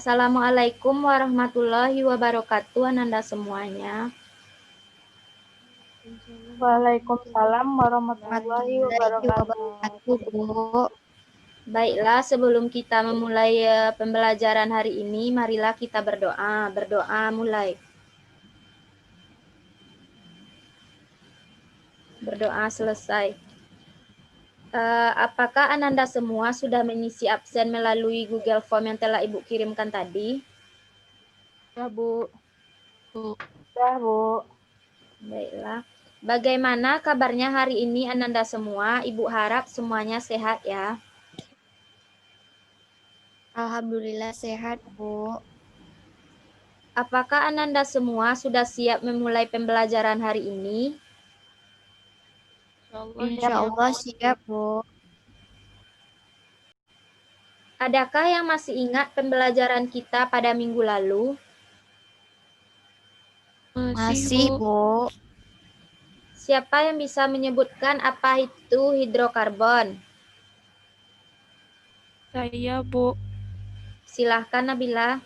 Assalamualaikum warahmatullahi wabarakatuh, Ananda semuanya. Waalaikumsalam warahmatullahi Warahmatullahi wabarakatuh. wabarakatuh, Bu. Baiklah, sebelum kita memulai pembelajaran hari ini, marilah kita berdoa. Berdoa mulai. Berdoa selesai. Apakah Ananda semua sudah mengisi absen melalui Google Form yang telah Ibu kirimkan tadi? Ya, Bu. Bu. Ya, Bu. Baiklah. Bagaimana kabarnya hari ini Ananda semua? Ibu harap semuanya sehat ya. Alhamdulillah sehat, Bu. Apakah Ananda semua sudah siap memulai pembelajaran hari ini? Insya Allah siap, Bu. Adakah yang masih ingat pembelajaran kita pada minggu lalu? Masih, Bu. Siapa yang bisa menyebutkan apa itu hidrokarbon? Saya, Bu. Silahkan Nabila.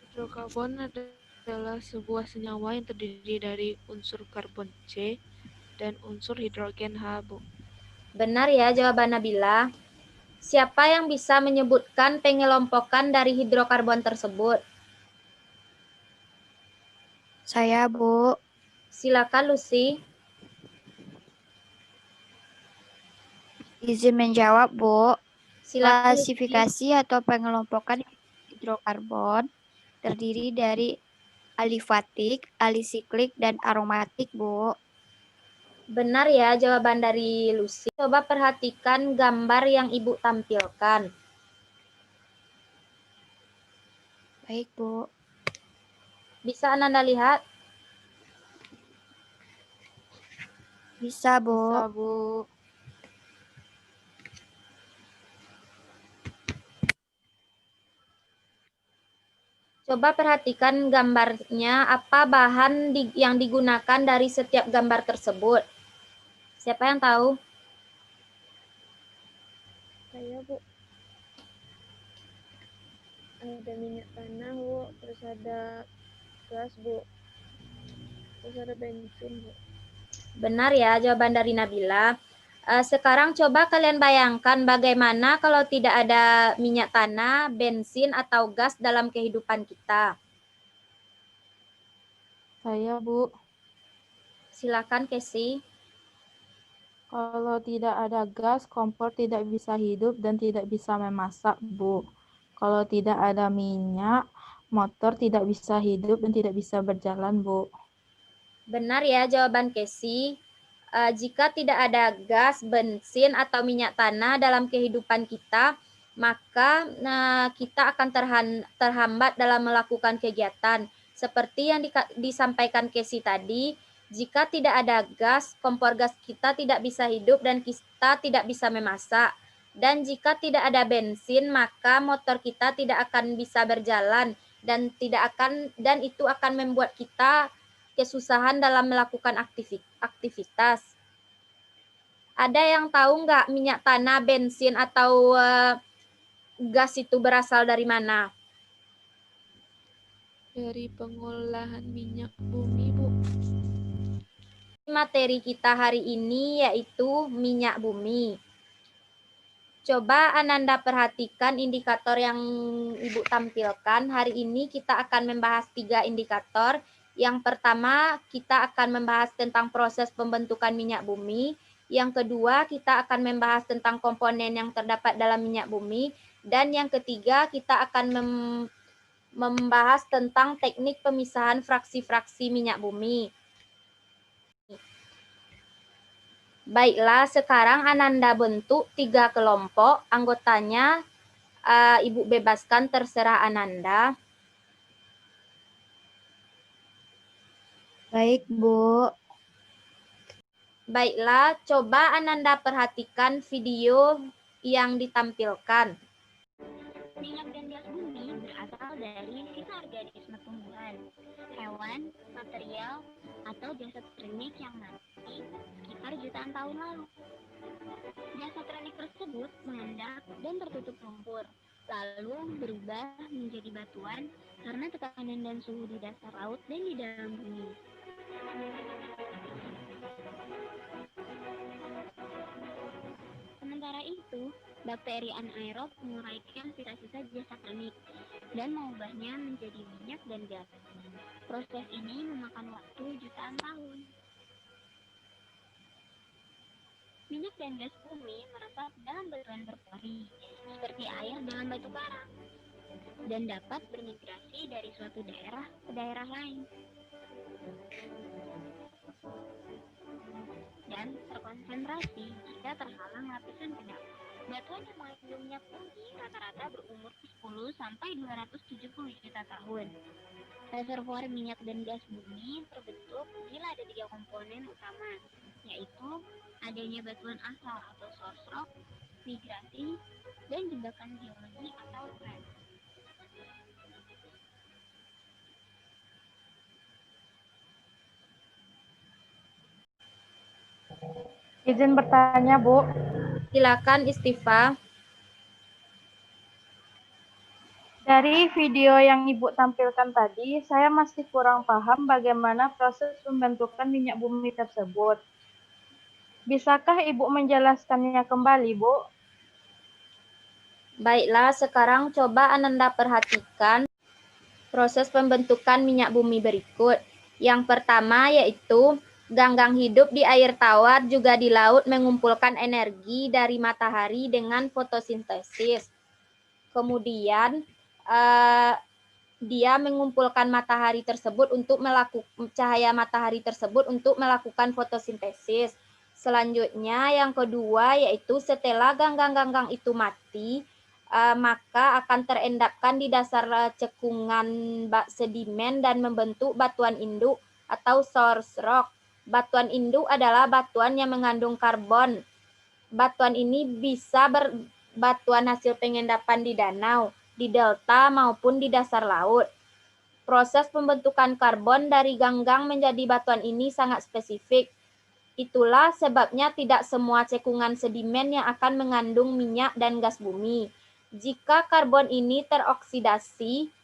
Hidrokarbon adalah sebuah senyawa yang terdiri dari unsur karbon C dan unsur hidrogen H, Bu. Benar ya jawaban Nabila. Siapa yang bisa menyebutkan pengelompokan dari hidrokarbon tersebut? Saya, Bu. Silakan Lucy. Izin menjawab, Bu. Silakan Lucy. Klasifikasi atau pengelompokan hidrokarbon terdiri dari alifatik, alisiklik, dan aromatik, Bu. Benar ya jawaban dari Lucy. Coba perhatikan gambar yang Ibu tampilkan. Baik, Bu. Bisa Ananda lihat? Bisa, Bu. Bisa, Bu. Coba perhatikan gambarnya, apa bahan yang digunakan dari setiap gambar tersebut. Siapa yang tahu? Saya, Bu. Ada minyak tanah, Bu. Terus ada gas, Bu. Terus ada bensin, Bu. Benar ya jawaban dari Nabila. Sekarang coba kalian bayangkan bagaimana kalau tidak ada minyak tanah, bensin, atau gas dalam kehidupan kita. Saya, Bu. Silakan Casey. Kalau tidak ada gas, kompor tidak bisa hidup dan tidak bisa memasak, Bu. Kalau tidak ada minyak, motor tidak bisa hidup dan tidak bisa berjalan, Bu. Benar ya jawaban Casey. Jika tidak ada gas, bensin, atau minyak tanah dalam kehidupan kita, maka kita akan terhambat dalam melakukan kegiatan. Seperti yang disampaikan Casey tadi, jika tidak ada gas, kompor gas kita tidak bisa hidup dan kita tidak bisa memasak. Dan jika tidak ada bensin, maka motor kita tidak akan bisa berjalan dan itu akan membuat kita kesusahan dalam melakukan aktivitas. Ada yang tahu nggak minyak tanah, bensin, atau gas itu berasal dari mana? Dari pengolahan minyak bumi, Bu. Materi kita hari ini yaitu minyak bumi. Coba Ananda perhatikan indikator yang Ibu tampilkan. Hari ini kita akan membahas 3 indikator. Yang pertama, kita akan membahas tentang proses pembentukan minyak bumi. Yang kedua, kita akan membahas tentang komponen yang terdapat dalam minyak bumi. Dan yang ketiga, kita akan membahas tentang teknik pemisahan fraksi-fraksi minyak bumi. Baiklah, sekarang Ananda bentuk 3 kelompok. Anggotanya Ibu bebaskan, terserah Ananda. Baik, Bu. Baiklah, coba Ananda perhatikan video yang ditampilkan. Minyak dan gas bumi berasal dari sisa organisme tumbuhan, hewan, material, atau jasad tektonik yang mati sekitar jutaan tahun lalu. Jasad tektonik tersebut mengendap dan tertutup lumpur, lalu berubah menjadi batuan karena tekanan dan suhu di dasar laut dan di dalam bumi. Sementara itu, bakteri anaerob menguraikan sisa-sisa jasa kronik dan mengubahnya menjadi minyak dan gas. Proses ini memakan waktu jutaan tahun. Minyak dan gas bumi meresap dalam batuan berpori, seperti air dalam batu karang, dan dapat bermigrasi dari suatu daerah ke daerah lain. Dan terkonsentrasi jika terhalang lapisan kedap. Batuan yang mengandung minyak bumi rata-rata berumur 10 sampai 270 juta tahun. Reservoir minyak dan gas bumi terbentuk bila ada 3 komponen utama, yaitu adanya batuan asal atau source rock, migrasi, dan jebakan geologi atau trend. Izin bertanya, Bu. Silakan Istifa. Dari video yang Ibu tampilkan tadi, saya masih kurang paham bagaimana proses pembentukan minyak bumi tersebut. Bisakah Ibu menjelaskannya kembali, Bu? Baiklah, sekarang coba Ananda perhatikan proses pembentukan minyak bumi berikut. Yang pertama yaitu ganggang hidup di air tawar juga di laut mengumpulkan energi dari matahari dengan fotosintesis. Kemudian dia mengumpulkan matahari tersebut untuk melakukan cahaya matahari tersebut untuk melakukan fotosintesis. Selanjutnya yang kedua yaitu setelah ganggang-ganggang itu mati, maka akan terendapkan di dasar cekungan sedimen dan membentuk batuan induk atau source rock. Batuan induk adalah batuan yang mengandung karbon. Batuan ini bisa berbatuan hasil pengendapan di danau, di delta maupun di dasar laut. Proses pembentukan karbon dari ganggang menjadi batuan ini sangat spesifik. Itulah sebabnya tidak semua cekungan sedimen yang akan mengandung minyak dan gas bumi. Jika karbon ini teroksidasi,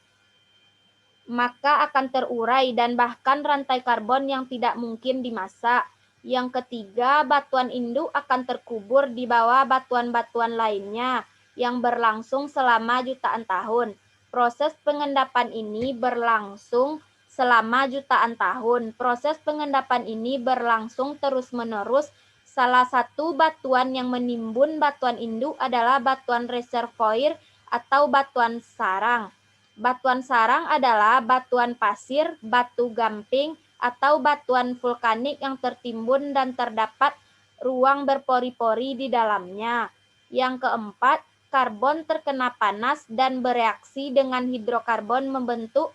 maka akan terurai dan bahkan rantai karbon yang tidak mungkin dimasak. Yang ketiga, batuan induk akan terkubur di bawah batuan-batuan lainnya yang berlangsung selama jutaan tahun. Proses pengendapan ini berlangsung selama jutaan tahun. Proses pengendapan ini berlangsung terus-menerus. Salah satu batuan yang menimbun batuan induk adalah batuan reservoir atau batuan sarang. Batuan sarang adalah batuan pasir, batu gamping, atau batuan vulkanik yang tertimbun dan terdapat ruang berpori-pori di dalamnya. Yang keempat, karbon terkena panas dan bereaksi dengan hidrokarbon membentuk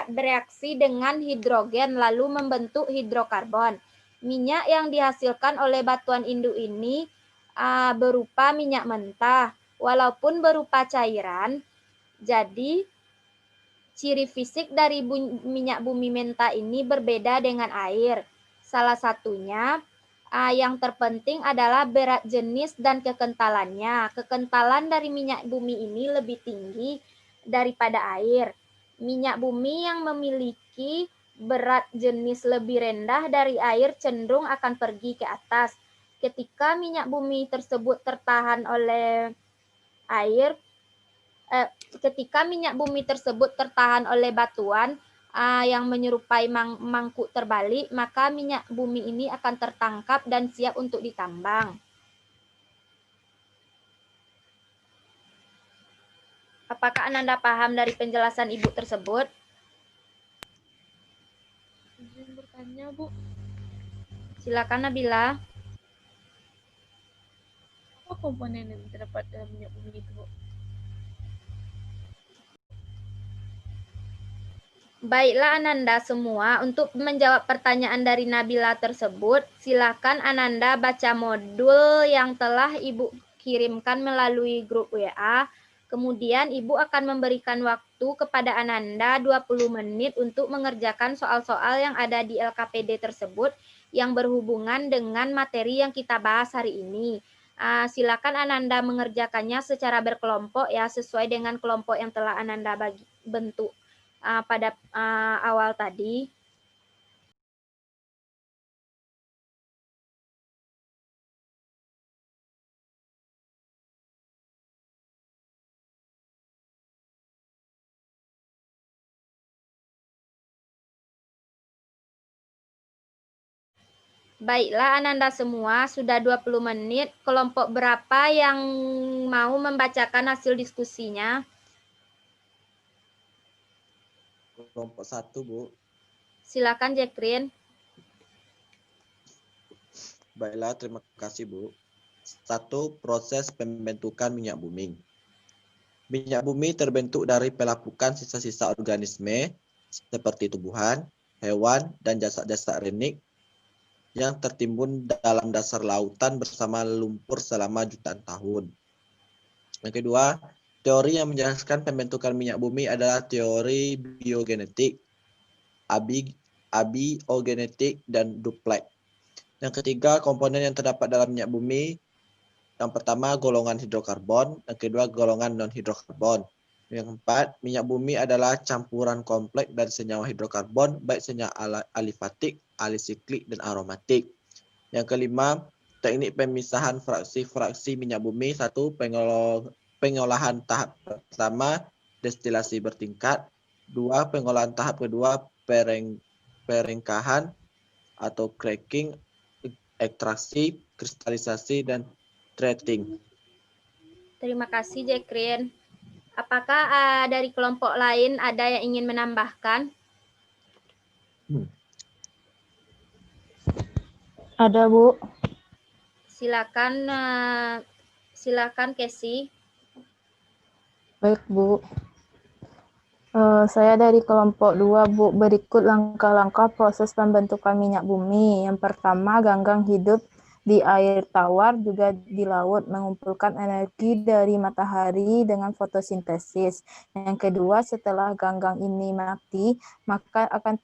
bereaksi dengan hidrogen lalu membentuk hidrokarbon. Minyak yang dihasilkan oleh batuan induk ini berupa minyak mentah, walaupun berupa cairan. Jadi, ciri fisik dari minyak bumi mentah ini berbeda dengan air. Salah satunya yang terpenting adalah berat jenis dan kekentalannya. Kekentalan dari minyak bumi ini lebih tinggi daripada air. Minyak bumi yang memiliki berat jenis lebih rendah dari air cenderung akan pergi ke atas. Ketika minyak bumi tersebut tertahan oleh air, ketika minyak bumi tersebut tertahan oleh batuan yang menyerupai mangkuk terbalik, maka minyak bumi ini akan tertangkap dan siap untuk ditambang. Apakah Ananda paham dari penjelasan Ibu tersebut? Izin bertanya, Bu. Silakan Nabila. Apa komponen yang terdapat dalam minyak bumi itu, Bu? Baiklah Ananda semua, untuk menjawab pertanyaan dari Nabila tersebut, silakan Ananda baca modul yang telah Ibu kirimkan melalui grup WA. Kemudian Ibu akan memberikan waktu kepada Ananda 20 menit untuk mengerjakan soal-soal yang ada di LKPD tersebut yang berhubungan dengan materi yang kita bahas hari ini. Silakan Ananda mengerjakannya secara berkelompok ya, sesuai dengan kelompok yang telah Ananda bentuk pada awal tadi. Baiklah Ananda semua, sudah 20 menit. Kelompok berapa yang mau membacakan hasil diskusinya? Kelompok 1, Bu. Silakan Jekrin. Baiklah, terima kasih, Bu. 1. Proses pembentukan minyak bumi. Minyak bumi terbentuk dari pelapukan sisa-sisa organisme seperti tumbuhan, hewan, dan jasad-jasad renik yang tertimbun dalam dasar lautan bersama lumpur selama jutaan tahun. Yang kedua, teori yang menjelaskan pembentukan minyak bumi adalah teori biogenetik, abiogenetik, dan Duplex. Yang ketiga, komponen yang terdapat dalam minyak bumi. Yang pertama, golongan hidrokarbon. Yang kedua, golongan non-hidrokarbon. Yang keempat, minyak bumi adalah campuran kompleks dari senyawa hidrokarbon, baik senyawa alifatik, alisiklik, dan aromatik. Yang kelima, teknik pemisahan fraksi-fraksi minyak bumi. 1. Pengolahan tahap pertama, destilasi bertingkat. 2. Pengolahan tahap kedua, perengkahan atau cracking, ekstraksi, kristalisasi, dan treating. Terima kasih Jekrin. Apakah dari kelompok lain ada yang ingin menambahkan? Ada, Bu. Silakan Casey. Baik, Bu. Saya dari kelompok 2, Bu. Berikut langkah-langkah proses pembentukan minyak bumi. Yang pertama, ganggang hidup di air tawar, juga di laut, mengumpulkan energi dari matahari dengan fotosintesis. Yang kedua, setelah ganggang ini mati, maka akan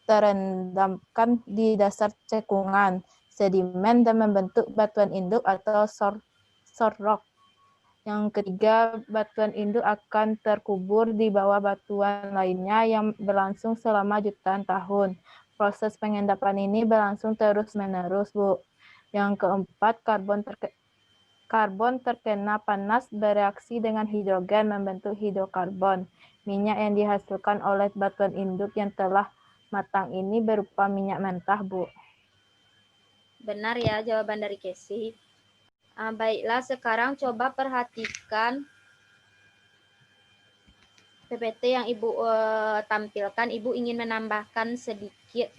terendamkan di dasar cekungan sedimen dan membentuk batuan induk atau shore rock. Yang ketiga, batuan induk akan terkubur di bawah batuan lainnya yang berlangsung selama jutaan tahun. Proses pengendapan ini berlangsung terus-menerus, Bu. Yang keempat, karbon terkena panas bereaksi dengan hidrogen membentuk hidrokarbon. Minyak yang dihasilkan oleh batuan induk yang telah matang ini berupa minyak mentah, Bu. Benar ya jawaban dari Casey. Baiklah, sekarang coba perhatikan PPT yang Ibu tampilkan. Ibu ingin menambahkan sedikit,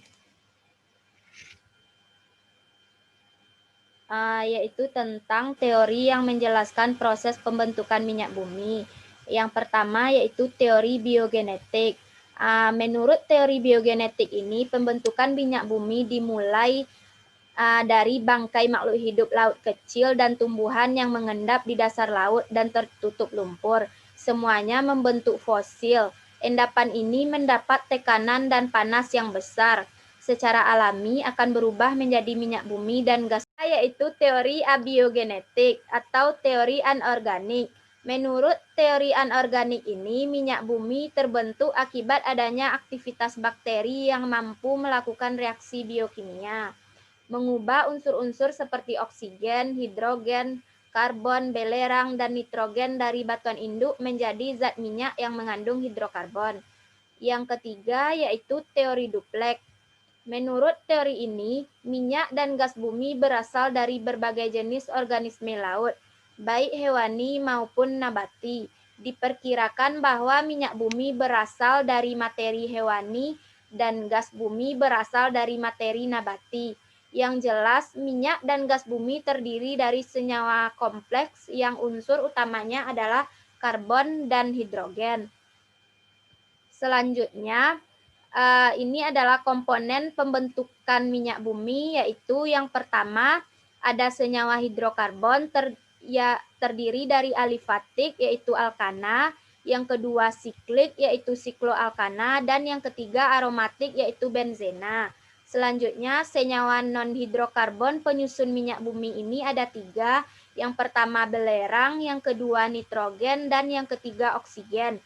yaitu tentang teori yang menjelaskan proses pembentukan minyak bumi. Yang pertama yaitu teori biogenetik. Menurut teori biogenetik ini, pembentukan minyak bumi dimulai dari bangkai makhluk hidup laut kecil dan tumbuhan yang mengendap di dasar laut dan tertutup lumpur. Semuanya membentuk fosil. Endapan ini mendapat tekanan dan panas yang besar. Secara alami akan berubah menjadi minyak bumi dan gas, yaitu teori abiogenetik atau teori anorganik. Menurut teori anorganik ini, minyak bumi terbentuk akibat adanya aktivitas bakteri yang mampu melakukan reaksi biokimia, mengubah unsur-unsur seperti oksigen, hidrogen, karbon, belerang, dan nitrogen dari batuan induk menjadi zat minyak yang mengandung hidrokarbon. Yang ketiga yaitu teori Duplex. Menurut teori ini, minyak dan gas bumi berasal dari berbagai jenis organisme laut, baik hewani maupun nabati. Diperkirakan bahwa minyak bumi berasal dari materi hewani dan gas bumi berasal dari materi nabati. Yang jelas, minyak dan gas bumi terdiri dari senyawa kompleks yang unsur utamanya adalah karbon dan hidrogen. Selanjutnya, ini adalah komponen pembentukan minyak bumi, yaitu yang pertama ada senyawa hidrokarbon terdiri dari alifatik yaitu alkana, yang kedua siklik yaitu sikloalkana, dan yang ketiga aromatik yaitu benzena. Selanjutnya senyawa non hidrokarbon penyusun minyak bumi ini ada 3, Yang pertama belerang, yang kedua nitrogen, dan yang ketiga oksigen.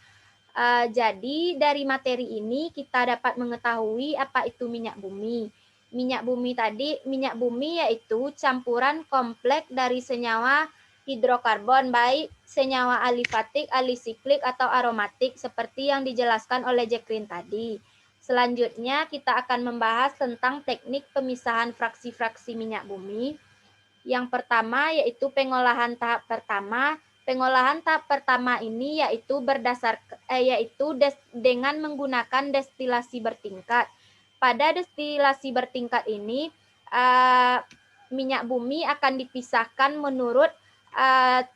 Jadi dari materi ini kita dapat mengetahui apa itu minyak bumi. Minyak bumi yaitu campuran kompleks dari senyawa hidrokarbon, baik senyawa alifatik, alisiklik, atau aromatik seperti yang dijelaskan oleh Jacqueline tadi. Selanjutnya kita akan membahas tentang teknik pemisahan fraksi-fraksi minyak bumi. Yang pertama yaitu pengolahan tahap pertama. Pengolahan tahap pertama ini yaitu dengan menggunakan destilasi bertingkat. Pada destilasi bertingkat ini minyak bumi akan dipisahkan menurut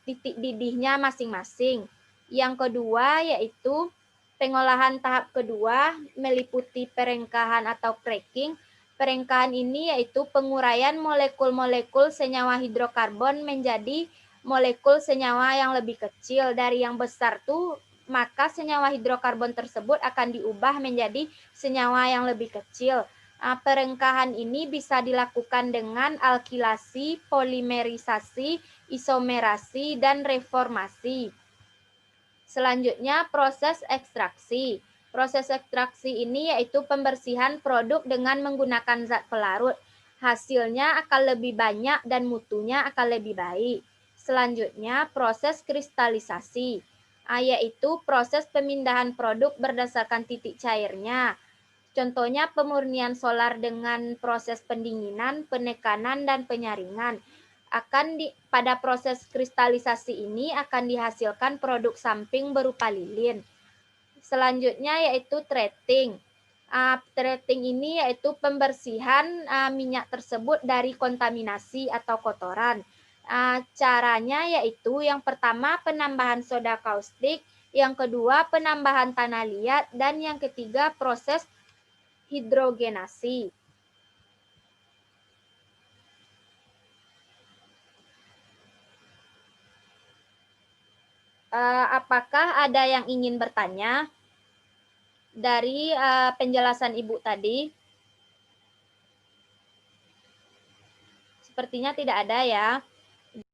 titik didihnya masing-masing. Yang kedua yaitu pengolahan tahap kedua meliputi perengkahan atau cracking. Perengkahan ini yaitu penguraian molekul-molekul senyawa hidrokarbon menjadi molekul senyawa yang lebih kecil dari yang besar tuh, maka senyawa hidrokarbon tersebut akan diubah menjadi senyawa yang lebih kecil. Perengkahan ini bisa dilakukan dengan alkilasi, polimerisasi, isomerasi, dan reformasi. Selanjutnya proses ekstraksi. Proses ekstraksi ini yaitu pembersihan produk dengan menggunakan zat pelarut. Hasilnya akan lebih banyak dan mutunya akan lebih baik. Selanjutnya proses kristalisasi, yaitu proses pemindahan produk berdasarkan titik cairnya. Contohnya pemurnian solar dengan proses pendinginan, penekanan, dan penyaringan. Pada proses kristalisasi ini akan dihasilkan produk samping berupa lilin. Selanjutnya yaitu treating. Treating ini yaitu pembersihan minyak tersebut dari kontaminasi atau kotoran. Caranya yaitu yang pertama penambahan soda kaustik, yang kedua penambahan tanah liat, dan yang ketiga proses hidrogenasi. Apakah ada yang ingin bertanya dari penjelasan Ibu tadi? Sepertinya tidak ada ya.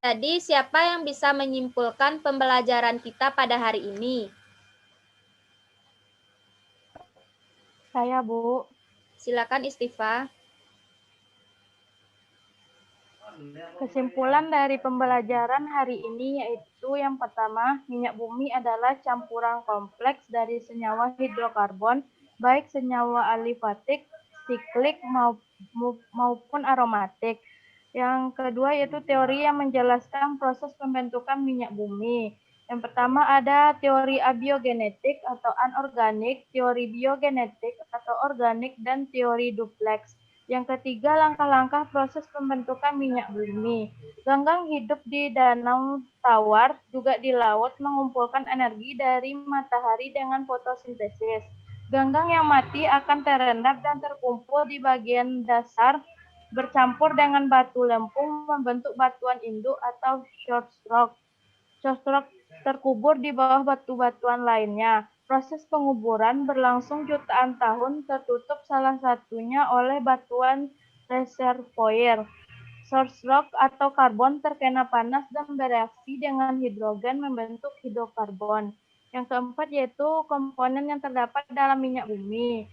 Jadi siapa yang bisa menyimpulkan pembelajaran kita pada hari ini? Saya, Bu. Silakan Istifa. Kesimpulan dari pembelajaran hari ini yaitu yang pertama, minyak bumi adalah campuran kompleks dari senyawa hidrokarbon, baik senyawa alifatik, siklik maupun aromatik. Yang kedua yaitu teori yang menjelaskan proses pembentukan minyak bumi. Yang pertama ada teori abiogenetik atau anorganik, teori biogenetik atau organik, dan teori duplex. Yang ketiga, langkah-langkah proses pembentukan minyak bumi. Ganggang hidup di danau tawar, juga di laut, mengumpulkan energi dari matahari dengan fotosintesis. Ganggang yang mati akan terendap dan terkumpul di bagian dasar, bercampur dengan batu lempung, membentuk batuan induk atau short rock. Short rock terkubur di bawah batu-batuan lainnya. Proses penguburan berlangsung jutaan tahun, tertutup salah satunya oleh batuan reservoir. Source rock atau karbon terkena panas dan bereaksi dengan hidrogen membentuk hidrokarbon. Yang keempat yaitu komponen yang terdapat dalam minyak bumi.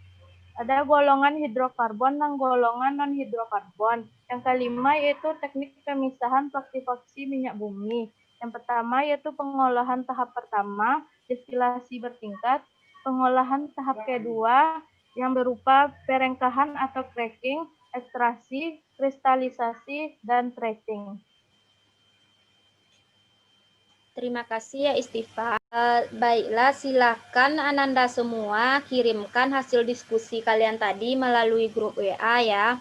Ada golongan hidrokarbon dan golongan non-hidrokarbon. Yang kelima yaitu teknik pemisahan fraksi-fraksi minyak bumi. Yang pertama yaitu pengolahan tahap pertama, destilasi bertingkat. Pengolahan tahap kedua yang berupa perengkahan atau cracking, ekstraksi, kristalisasi, dan treating. Terima kasih ya Istifa. Baiklah, silakan Ananda semua kirimkan hasil diskusi kalian tadi melalui grup WA ya.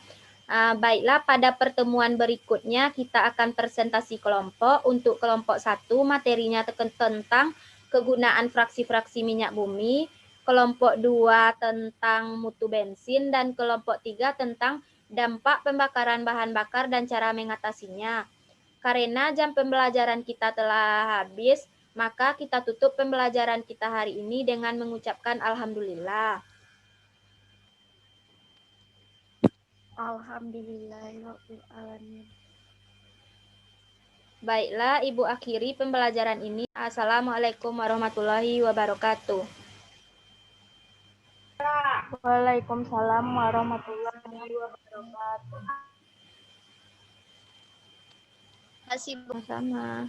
Baiklah, pada pertemuan berikutnya kita akan presentasi kelompok. Untuk kelompok 1 materinya tentang kegunaan fraksi-fraksi minyak bumi, kelompok 2 tentang mutu bensin, dan kelompok 3 tentang dampak pembakaran bahan bakar dan cara mengatasinya. Karena jam pembelajaran kita telah habis, maka kita tutup pembelajaran kita hari ini dengan mengucapkan alhamdulillah. Alhamdulillahirabbil alamin. Baiklah, Ibu akhiri pembelajaran ini. Assalamualaikum warahmatullahi wabarakatuh. Waalaikumsalam warahmatullahi wabarakatuh. Terima kasih, Bu. Sama-sama.